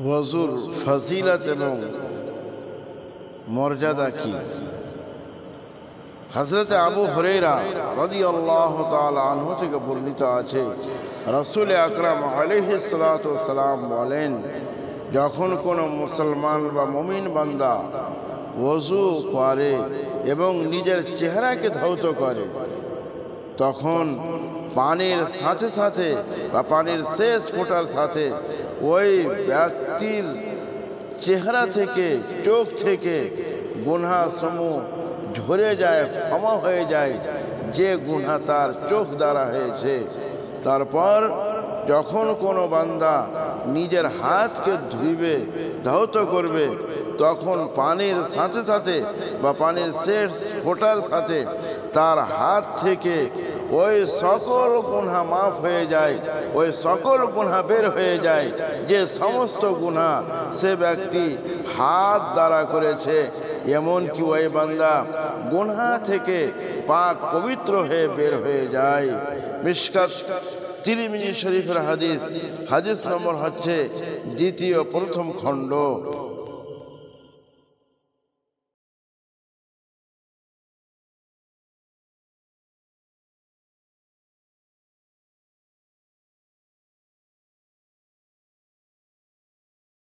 ওযুর ফজিলত এবং মর্যাদা কি? হযরত আবু হুরায়রা রাদিয়াল্লাহু তাআলা আনহু থেকে বর্ণিত আছে, রাসূল আকরাম আলাইহিস সালাতু ওয়াস সালাম বলেন, যখন কোনো মুসলমান বা মুমিন বান্দা ওযু করে এবং নিজের চেহারাকে ধৌত করে, তখন পানির সাথে সাথে বা পানির শেষ ফোঁটার সাথে ওই ব্যক্তির চেহারা থেকে, চোখ থেকে গুনাহসমূহ ঝরে যায়, ক্ষমা হয়ে যায়, যে গুনাহ তার চোখ দ্বারা হয়েছে। তারপর যখন কোনো বান্দা নিজের হাতকে ধুইবে, ধৌত করবে, তখন পানির সাথে সাথে বা পানির শেষ ফোঁটার সাথে তার হাত থেকে ওই সকল গুনাহ মাফ হয়ে যায়, ওই সকল গুনাহ বের হয়ে যায় যে সমস্ত গুনাহ সে ব্যক্তি হাত দ্বারা করেছে। এমনকি ওই বান্দা গুনাহ থেকে পাক পবিত্র হয়ে বের হয়ে যায়। মিশকাত তিরমিজি শরীফের হাদিস, হাদিস নম্বর হচ্ছে দ্বিতীয় প্রথম খণ্ড।